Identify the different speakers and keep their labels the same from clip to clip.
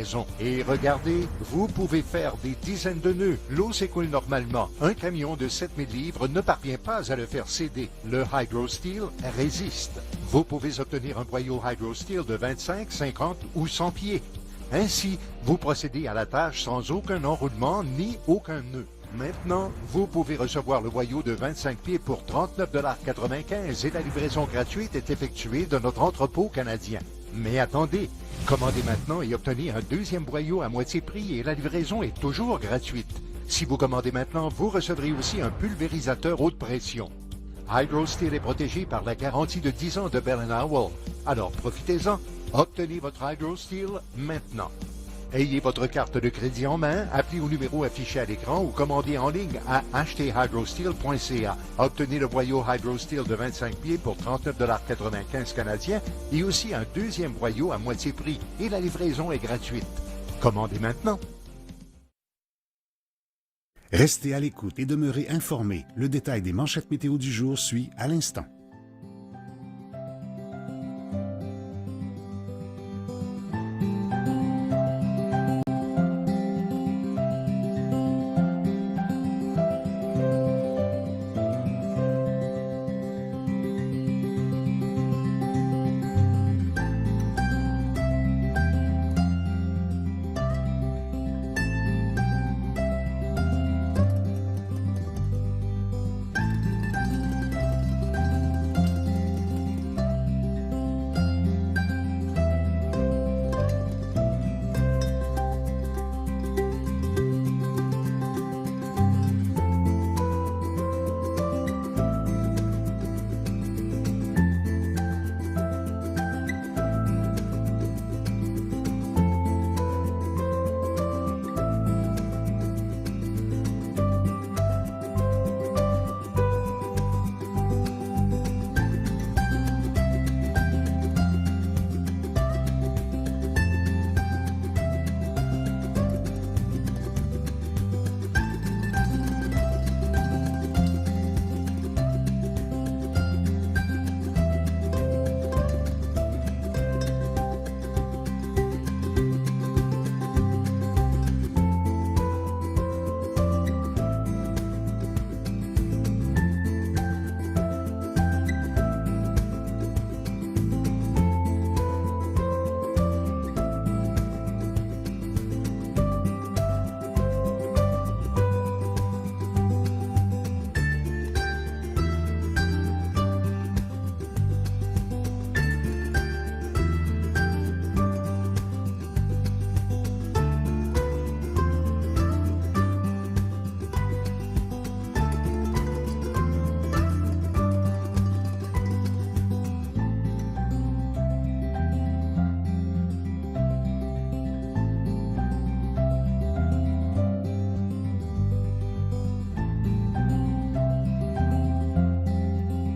Speaker 1: maison. Et regardez, vous pouvez faire des dizaines de nœuds. L'eau s'écoule normalement. Un camion de 7000 livres ne parvient pas à le faire céder. Le HydroSteel résiste. Vous pouvez obtenir un boyau HydroSteel de 25, 50 ou 100 pieds. Ainsi, vous procédez à la tâche sans aucun enroulement ni aucun nœud. Maintenant, vous pouvez recevoir le boyau de 25 pieds pour 39,95 $ et la livraison gratuite est effectuée de notre entrepôt canadien. Mais attendez, commandez maintenant et obtenez un deuxième boyau à moitié prix et la livraison est toujours gratuite. Si vous commandez maintenant, vous recevrez aussi un pulvérisateur haute pression. HydroSteel est protégé par la garantie de 10 ans de Bell & Howell. Alors profitez-en, obtenez votre HydroSteel maintenant. Ayez votre carte de crédit en main, appelez au numéro affiché à l'écran ou commandez en ligne à acheterhydrosteel.ca. Obtenez le boyau HydroSteel de 25 pieds pour 39,95 $ canadiens et aussi un deuxième boyau à moitié prix et la livraison est gratuite. Commandez maintenant.
Speaker 2: Restez à l'écoute et demeurez informés. Le détail des manchettes météo du jour suit à l'instant.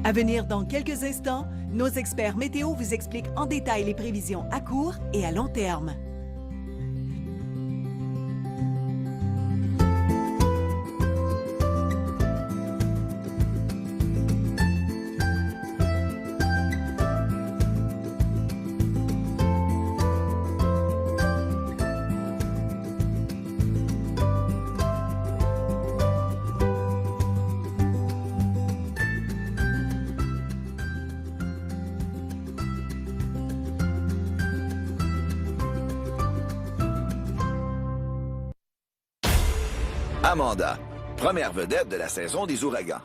Speaker 3: À venir dans quelques instants, nos experts météo vous expliquent en détail les prévisions à court et à long terme.
Speaker 4: Amanda, première vedette de la saison des ouragans.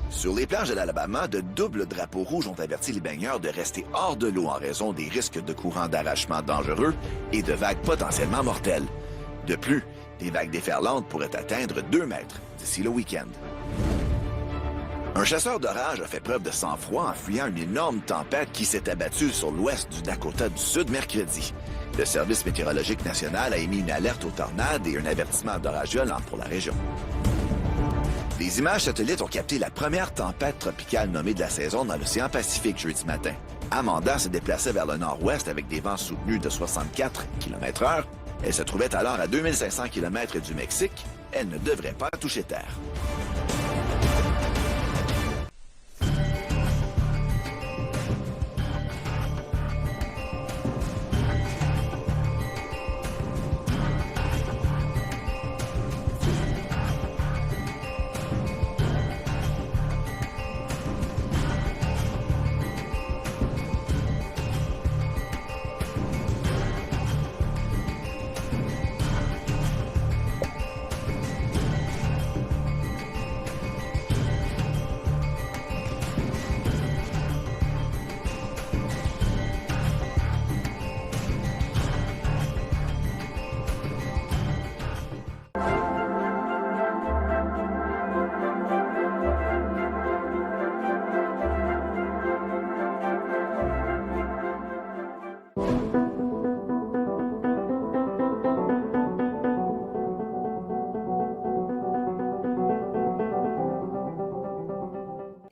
Speaker 4: Sur les plages de l'Alabama, de doubles drapeaux rouges ont averti les baigneurs de rester hors de l'eau en raison des risques de courants d'arrachement dangereux et de vagues potentiellement mortelles. De plus, des vagues déferlantes pourraient atteindre 2 mètres d'ici le week-end. Un chasseur d'orage a fait preuve de sang-froid en fuyant une énorme tempête qui s'est abattue sur l'ouest du Dakota du Sud mercredi. Le Service météorologique national a émis une alerte aux tornades et un avertissement d'orage violent pour la région. Les images satellites ont capté la première tempête tropicale nommée de la saison dans l'océan Pacifique jeudi matin. Amanda se déplaçait vers le nord-ouest avec des vents soutenus de 64 km/h. Elle se trouvait alors à 2500 km du Mexique. Elle ne devrait pas toucher terre.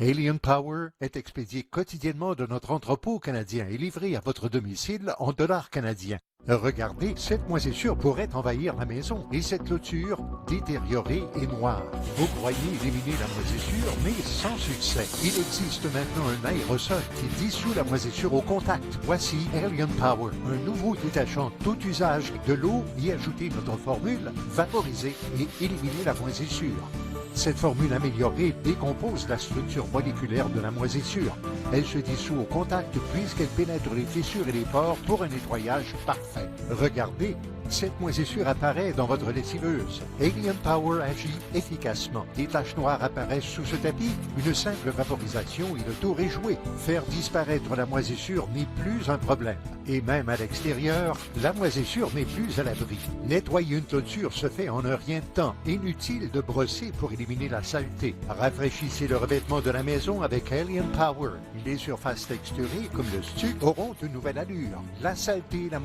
Speaker 1: Alien Power est expédié quotidiennement de notre entrepôt canadien et livré à votre domicile en dollars canadiens. Regardez, cette moisissure pourrait envahir la maison et cette clôture détériorée et noire. Vous croyez éliminer la moisissure, mais sans succès. Il existe maintenant un aérosol qui dissout la moisissure au contact. Voici Alien Power, un nouveau détachant tout usage de l'eau, y ajouter notre formule, vaporiser et éliminer la moisissure. Cette formule améliorée décompose la structure moléculaire de la moisissure. Elle se dissout au contact puisqu'elle pénètre les fissures et les pores pour un nettoyage parfait. Regardez, cette moisissure apparaît dans votre lessiveuse. Alien Power agit efficacement. Des taches noires apparaissent sous ce tapis. Une simple vaporisation et le tour est joué. Faire disparaître la moisissure n'est plus un problème. Et même à l'extérieur, la moisissure n'est plus à l'abri. Nettoyer une clôture se fait en un rien de temps. Inutile de brosser pour éliminer la saleté. Rafraîchissez le revêtement de la maison avec Alien Power. Les surfaces texturées, comme le stuc, auront une nouvelle allure. La saleté et la